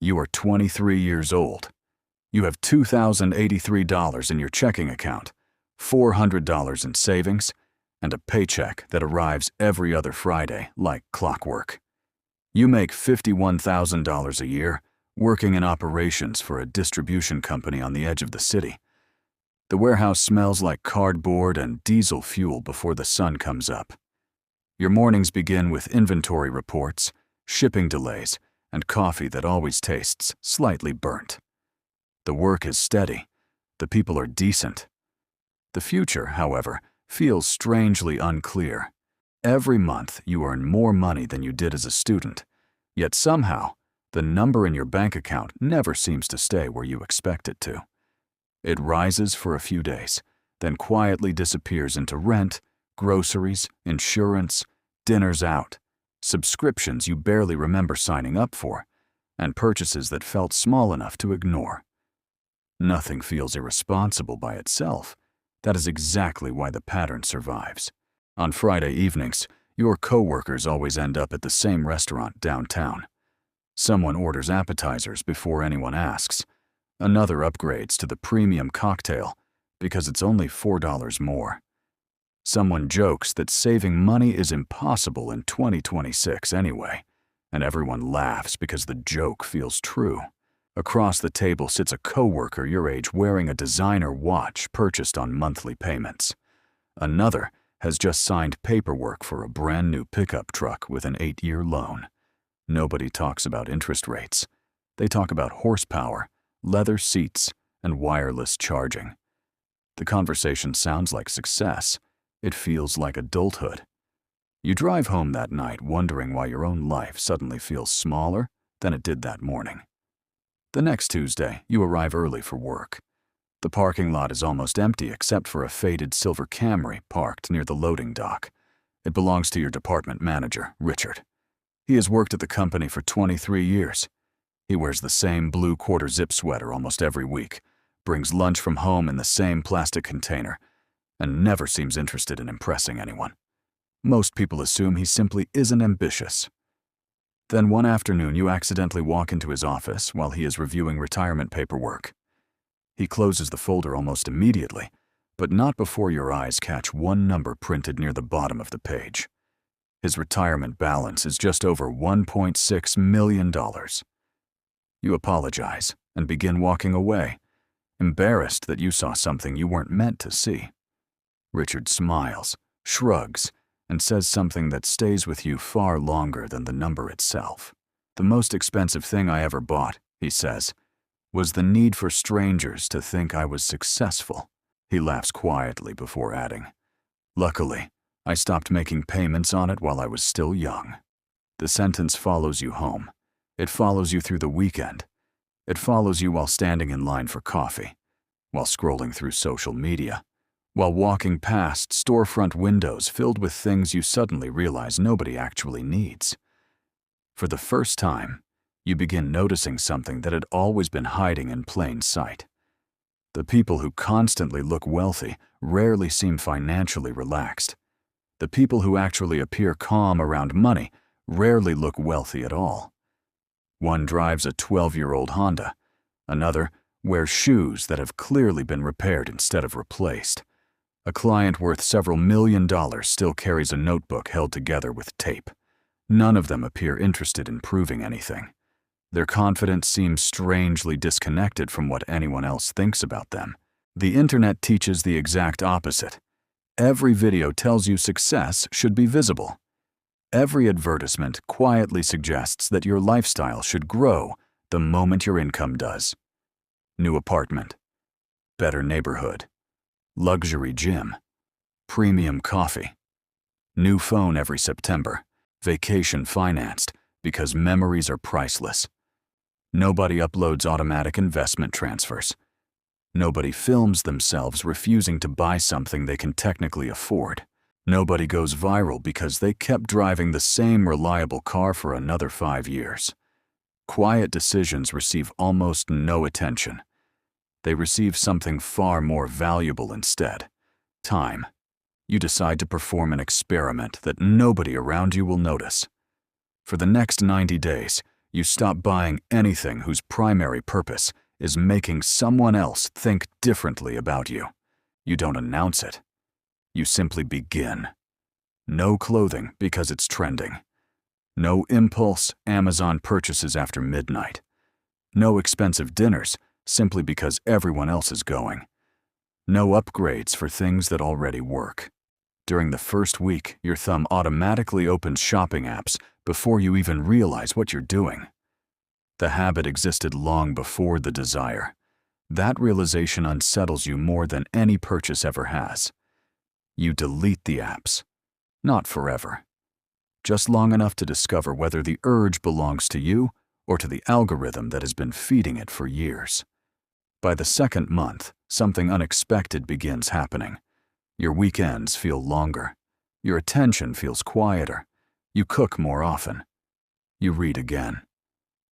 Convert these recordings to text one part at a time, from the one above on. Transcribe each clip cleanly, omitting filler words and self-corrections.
You are 23 years old. You have $2,083 in your checking account, $400 in savings, and a paycheck that arrives every other Friday like clockwork. You make $51,000 a year working in operations for a distribution company on the edge of the city. The warehouse smells like cardboard and diesel fuel before the sun comes up. Your mornings begin with inventory reports, shipping delays, and coffee that always tastes slightly burnt. The work is steady. The people are decent. The future, however, feels strangely unclear. Every month you earn more money than you did as a student, yet somehow the number in your bank account never seems to stay where you expect it to. It rises for a few days, then quietly disappears into rent, groceries, insurance, dinners out, subscriptions you barely remember signing up for, and purchases that felt small enough to ignore. Nothing feels irresponsible by itself. That is exactly why the pattern survives. On Friday evenings, your coworkers always end up at the same restaurant downtown. Someone orders appetizers before anyone asks. Another upgrades to the premium cocktail because it's only $4 more. Someone jokes that saving money is impossible in 2026 anyway, and everyone laughs because the joke feels true. Across the table sits a coworker your age wearing a designer watch purchased on monthly payments. Another has just signed paperwork for a brand new pickup truck with an 8-year loan. Nobody talks about interest rates. They talk about horsepower, leather seats, and wireless charging. The conversation sounds like success. It feels like adulthood. You drive home that night wondering why your own life suddenly feels smaller than it did that morning. The next Tuesday, you arrive early for work. The parking lot is almost empty except for a faded silver Camry parked near the loading dock. It belongs to your department manager, Richard. He has worked at the company for 23 years. He wears the same blue quarter-zip sweater almost every week, brings lunch from home in the same plastic container, and never seems interested in impressing anyone. Most people assume he simply isn't ambitious. Then one afternoon you accidentally walk into his office while he is reviewing retirement paperwork. He closes the folder almost immediately, but not before your eyes catch one number printed near the bottom of the page. His retirement balance is just over $1.6 million. You apologize and begin walking away, embarrassed that you saw something you weren't meant to see. Richard smiles, shrugs, and says something that stays with you far longer than the number itself. "The most expensive thing I ever bought," he says, "was the need for strangers to think I was successful." He laughs quietly before adding, "Luckily, I stopped making payments on it while I was still young." The sentence follows you home. It follows you through the weekend. It follows you while standing in line for coffee, while scrolling through social media, while walking past storefront windows filled with things you suddenly realize nobody actually needs. For the first time, you begin noticing something that had always been hiding in plain sight. The people who constantly look wealthy rarely seem financially relaxed. The people who actually appear calm around money rarely look wealthy at all. One drives a 12-year-old Honda. Another wears shoes that have clearly been repaired instead of replaced. A client worth several $1,000,000 still carries a notebook held together with tape. None of them appear interested in proving anything. Their confidence seems strangely disconnected from what anyone else thinks about them. The internet teaches the exact opposite. Every video tells you success should be visible. Every advertisement quietly suggests that your lifestyle should grow the moment your income does. New apartment, better neighborhood, luxury gym, premium coffee, new phone every September, vacation financed because memories are priceless. Nobody uploads automatic investment transfers. Nobody films themselves refusing to buy something they can technically afford. Nobody goes viral because they kept driving the same reliable car for another 5 years. Quiet decisions receive almost no attention. They receive something far more valuable instead: time. You decide to perform an experiment that nobody around you will notice. For the next 90 days, You stop buying anything whose primary purpose is making someone else think differently about you. You don't announce it. You simply begin. No clothing because it's trending. No impulse Amazon purchases after midnight. No expensive dinners simply because everyone else is going. No upgrades for things that already work. During the first week, your thumb automatically opens shopping apps before you even realize what you're doing. The habit existed long before the desire. That realization unsettles you more than any purchase ever has. You delete the apps. Not forever. Just long enough to discover whether the urge belongs to you or to the algorithm that has been feeding it for years. By the second month, something unexpected begins happening. Your weekends feel longer. Your attention feels quieter. You cook more often. You read again.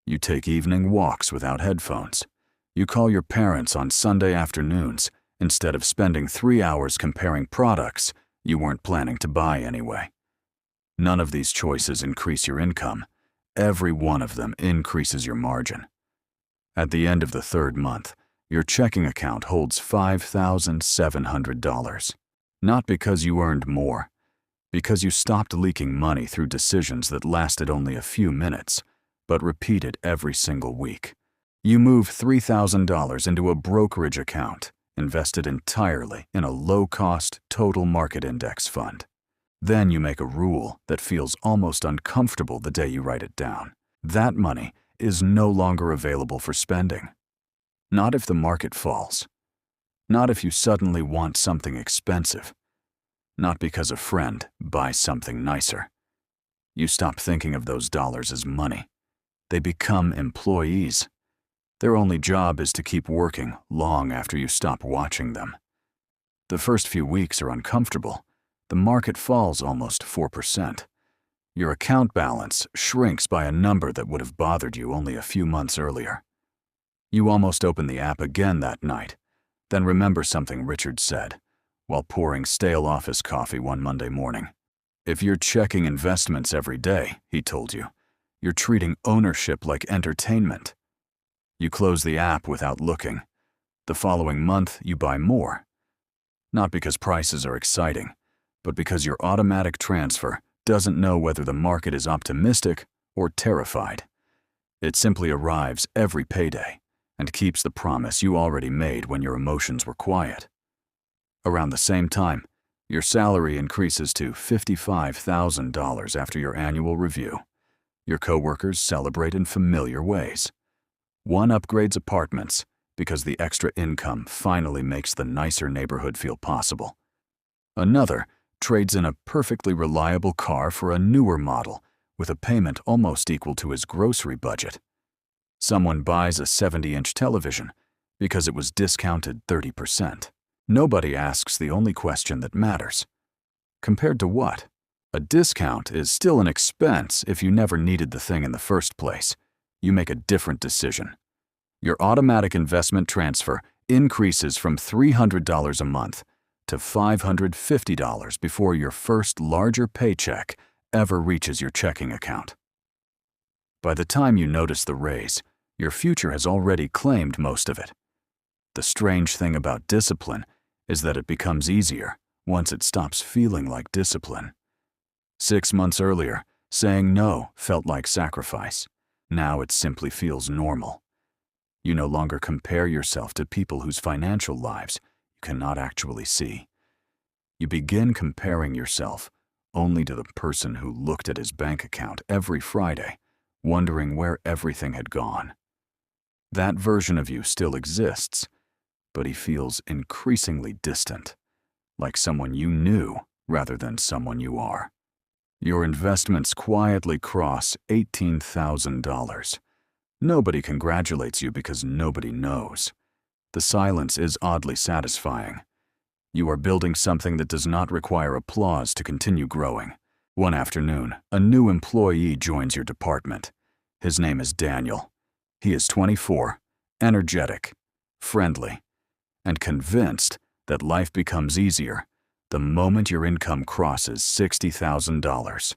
You take evening walks without headphones. You call your parents on Sunday afternoons instead of spending 3 hours comparing products you weren't planning to buy anyway. None of these choices increase your income. Every one of them increases your margin. At the end of the third month, your checking account holds $5,700. Not because you earned more, because you stopped leaking money through decisions that lasted only a few minutes, but repeated every single week. You move $3,000 into a brokerage account, invested entirely in a low-cost total market index fund. Then you make a rule that feels almost uncomfortable the day you write it down. That money is no longer available for spending. Not if the market falls. Not if you suddenly want something expensive. Not because a friend buys something nicer. You stop thinking of those dollars as money. They become employees. Their only job is to keep working long after you stop watching them. The first few weeks are uncomfortable. The market falls almost 4%. Your account balance shrinks by a number that would have bothered you only a few months earlier. You almost open the app again that night, then remember something Richard said while pouring stale office coffee one Monday morning. If you're checking investments every day, he told you, you're treating ownership like entertainment. You close the app without looking. The following month, you buy more. Not because prices are exciting, but because your automatic transfer doesn't know whether the market is optimistic or terrified. It simply arrives every payday and keeps the promise you already made when your emotions were quiet. Around the same time, your salary increases to $55,000 after your annual review. Your coworkers celebrate in familiar ways. One upgrades apartments because the extra income finally makes the nicer neighborhood feel possible. Another trades in a perfectly reliable car for a newer model with a payment almost equal to his grocery budget. Someone buys a 70-inch television because it was discounted 30%. Nobody asks the only question that matters. Compared to what? A discount is still an expense if you never needed the thing in the first place. You make a different decision. Your automatic investment transfer increases from $300 a month to $550 before your first larger paycheck ever reaches your checking account. By the time you notice the raise, your future has already claimed most of it. The strange thing about discipline is that it becomes easier once it stops feeling like discipline. 6 months earlier, saying no felt like sacrifice. Now it simply feels normal. You no longer compare yourself to people whose financial lives you cannot actually see. You begin comparing yourself only to the person who looked at his bank account every Friday, wondering where everything had gone. That version of you still exists, but he feels increasingly distant, like someone you knew rather than someone you are. Your investments quietly cross $18,000. Nobody congratulates you because nobody knows. The silence is oddly satisfying. You are building something that does not require applause to continue growing. One afternoon, a new employee joins your department. His name is Daniel. He is 24, energetic, friendly, and convinced that life becomes easier the moment your income crosses $60,000.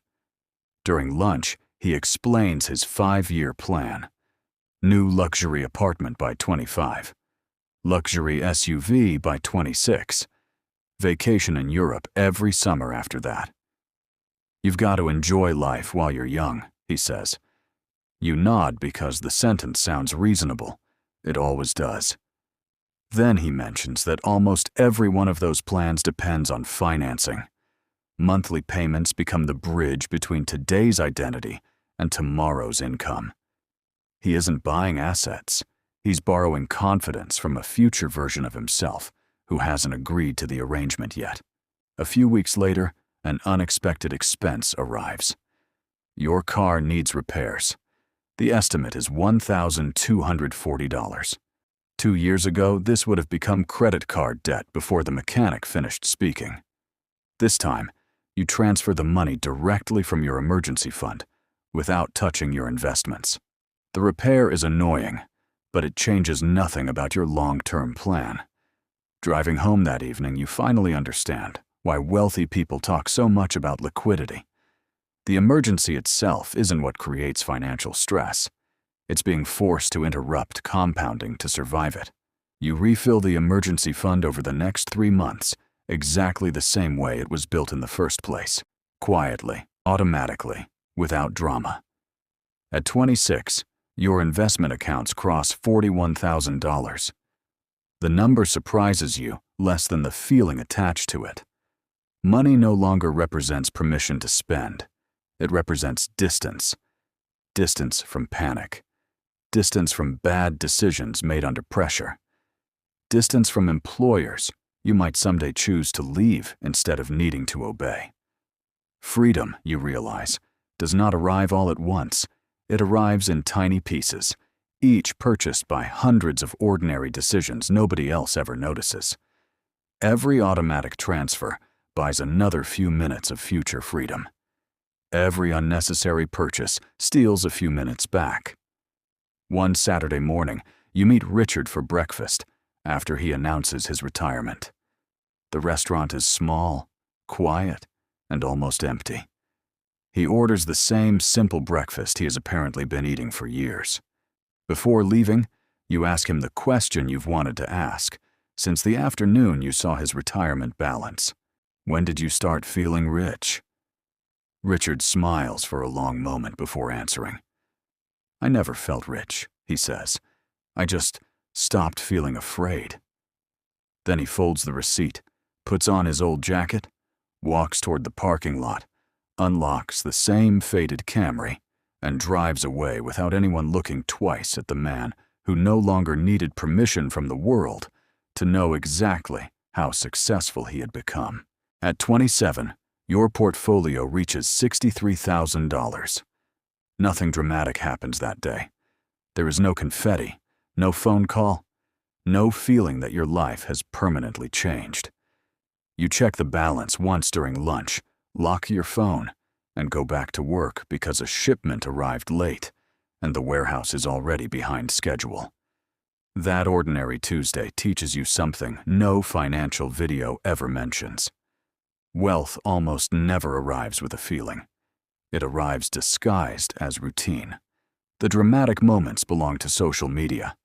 During lunch, He explains his 5-year plan. New luxury apartment by 25. Luxury SUV by 26. Vacation in Europe every summer after that. You've got to enjoy life while you're young, he says. You nod because the sentence sounds reasonable. It always does. Then he mentions that almost every one of those plans depends on financing. Monthly payments become the bridge between today's identity and tomorrow's income. He isn't buying assets. He's borrowing confidence from a future version of himself who hasn't agreed to the arrangement yet. A few weeks later, an unexpected expense arrives. Your car needs repairs. The estimate is $1,240. 2 years ago, this would have become credit card debt before the mechanic finished speaking. This time, you transfer the money directly from your emergency fund without touching your investments. The repair is annoying, but it changes nothing about your long-term plan. Driving home that evening, you finally understand why wealthy people talk so much about liquidity. The emergency itself isn't what creates financial stress. It's being forced to interrupt compounding to survive it. You refill the emergency fund over the next 3 months, exactly the same way it was built in the first place, quietly, automatically, without drama. At 26, your investment accounts cross $41,000. The number surprises you less than the feeling attached to it. Money no longer represents permission to spend. It represents distance. Distance from panic. Distance from bad decisions made under pressure. Distance from employers you might someday choose to leave instead of needing to obey. Freedom, you realize, does not arrive all at once. It arrives in tiny pieces, each purchased by hundreds of ordinary decisions nobody else ever notices. Every automatic transfer buys another few minutes of future freedom. Every unnecessary purchase steals a few minutes back. One Saturday morning, you meet Richard for breakfast after he announces his retirement. The restaurant is small, quiet, and almost empty. He orders the same simple breakfast he has apparently been eating for years. Before leaving, you ask him the question you've wanted to ask since the afternoon you saw his retirement balance. When did you start feeling rich? Richard smiles for a long moment before answering. I never felt rich, he says. I just stopped feeling afraid. Then he folds the receipt, puts on his old jacket, walks toward the parking lot, unlocks the same faded Camry, and drives away without anyone looking twice at the man who no longer needed permission from the world to know exactly how successful he had become. At 27, your portfolio reaches $63,000. Nothing dramatic happens that day. There is no confetti, no phone call, no feeling that your life has permanently changed. You check the balance once during lunch, lock your phone, and go back to work because a shipment arrived late and the warehouse is already behind schedule. That ordinary Tuesday teaches you something no financial video ever mentions. Wealth almost never arrives with a feeling. It arrives disguised as routine. The dramatic moments belong to social media.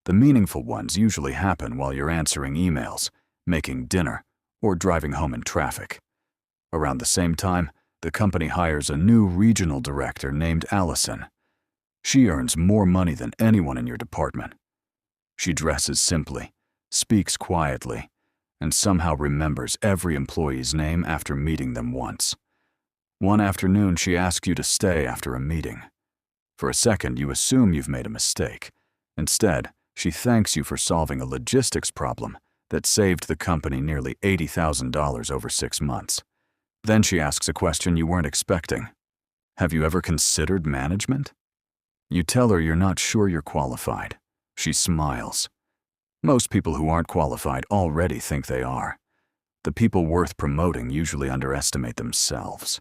The meaningful ones usually happen while you're answering emails, making dinner, or driving home in traffic. Around the same time, the company hires a new regional director named Allison. She earns more money than anyone in your department. She dresses simply, speaks quietly, and somehow remembers every employee's name after meeting them once. One afternoon, she asks you to stay after a meeting. For a second, you assume you've made a mistake. Instead, she thanks you for solving a logistics problem that saved the company nearly $80,000 over 6 months. Then she asks a question you weren't expecting. Have you ever considered management? You tell her you're not sure you're qualified. She smiles. Most people who aren't qualified already think they are. The people worth promoting usually underestimate themselves.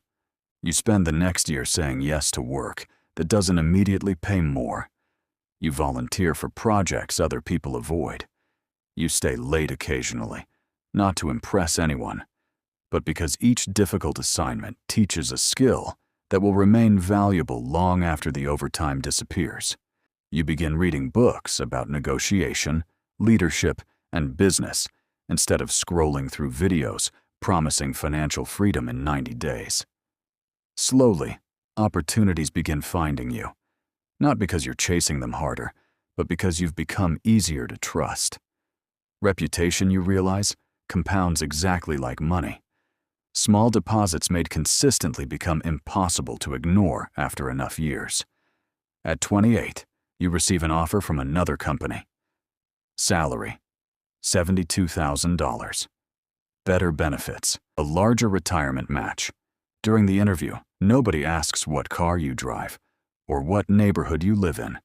You spend the next year saying yes to work that doesn't immediately pay more. You volunteer for projects other people avoid. You stay late occasionally, not to impress anyone, but because each difficult assignment teaches a skill that will remain valuable long after the overtime disappears. You begin reading books about negotiation, leadership, and business instead of scrolling through videos promising financial freedom in 90 days. Slowly, opportunities begin finding you, not because you're chasing them harder, but because you've become easier to trust. Reputation, you realize, compounds exactly like money. Small deposits made consistently become impossible to ignore after enough years. At 28, you receive an offer from another company. Salary, $72,000. Better benefits, a larger retirement match. During the interview, nobody asks what car you drive or what neighborhood you live in.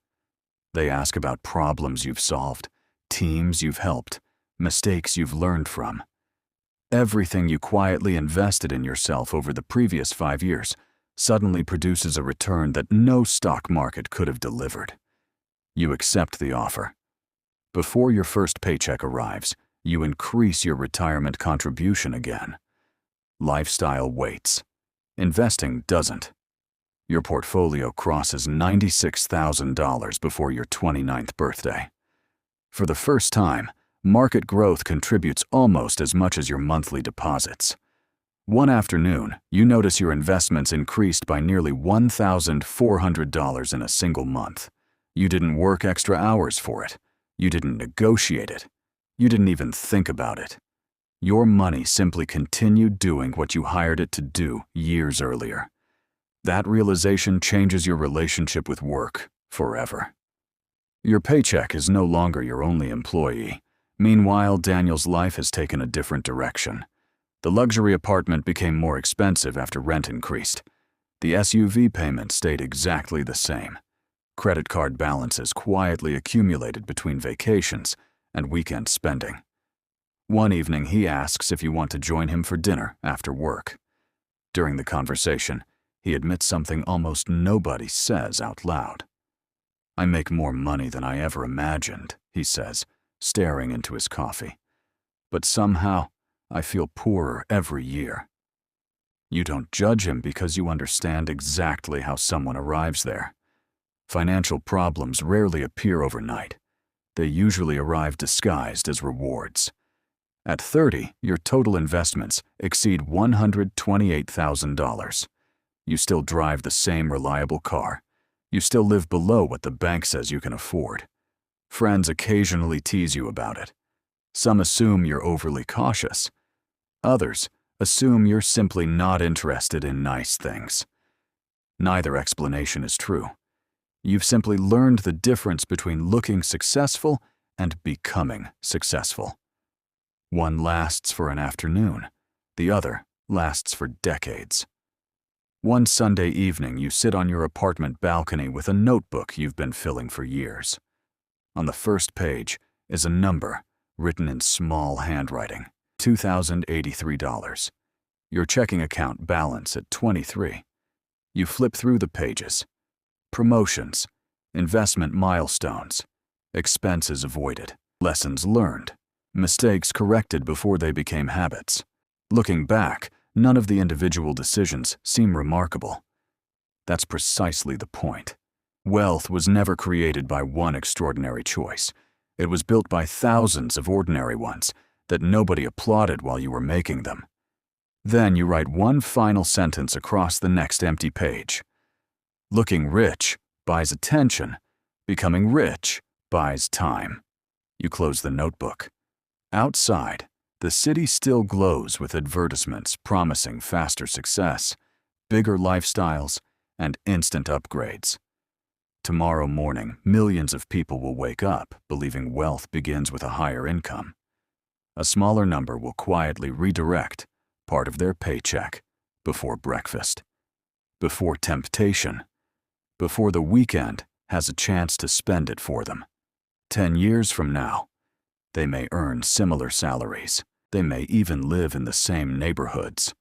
They ask about problems you've solved, teams you've helped, mistakes you've learned from. Everything you quietly invested in yourself over the previous 5 years suddenly produces a return that no stock market could have delivered. You accept the offer. Before your first paycheck arrives, you increase your retirement contribution again. Lifestyle waits. Investing doesn't. Your portfolio crosses $96,000 before your 29th birthday. For the first time, market growth contributes almost as much as your monthly deposits. One afternoon, you notice your investments increased by nearly $1,400 in a single month. You didn't work extra hours for it. You didn't negotiate it. You didn't even think about it. Your money simply continued doing what you hired it to do years earlier. That realization changes your relationship with work forever. Your paycheck is no longer your only employee. Meanwhile, Daniel's life has taken a different direction. The luxury apartment became more expensive after rent increased. The SUV payment stayed exactly the same. Credit card balances quietly accumulated between vacations and weekend spending. One evening, he asks if you want to join him for dinner after work. During the conversation, he admits something almost nobody says out loud. "I make more money than I ever imagined," he says, staring into his coffee. "But somehow, I feel poorer every year." You don't judge him because you understand exactly how someone arrives there. Financial problems rarely appear overnight. They usually arrive disguised as rewards. At 30, your total investments exceed $128,000. You still drive the same reliable car. You still live below what the bank says you can afford. Friends occasionally tease you about it. Some assume you're overly cautious. Others assume you're simply not interested in nice things. Neither explanation is true. You've simply learned the difference between looking successful and becoming successful. One lasts for an afternoon. The other lasts for decades. One Sunday evening, you sit on your apartment balcony with a notebook you've been filling for years. On the first page is a number written in small handwriting, $2,083. Your checking account balance at 23. You flip through the pages. Promotions, investment milestones, expenses avoided, lessons learned, mistakes corrected before they became habits. Looking back, none of the individual decisions seem remarkable. That's precisely the point. Wealth was never created by one extraordinary choice. It was built by thousands of ordinary ones that nobody applauded while you were making them. Then you write one final sentence across the next empty page. Looking rich buys attention. Becoming rich buys time. You close the notebook. Outside, the city still glows with advertisements promising faster success, bigger lifestyles, and instant upgrades. Tomorrow morning, millions of people will wake up believing wealth begins with a higher income. A smaller number will quietly redirect part of their paycheck before breakfast, before temptation, before the weekend has a chance to spend it for them. 10 years from now, they may earn similar salaries. They may even live in the same neighborhoods.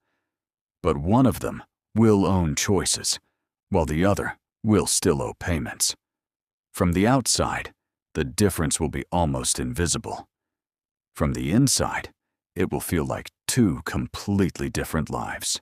But one of them will own choices, while the other will still owe payments. From the outside, the difference will be almost invisible. From the inside, it will feel like two completely different lives.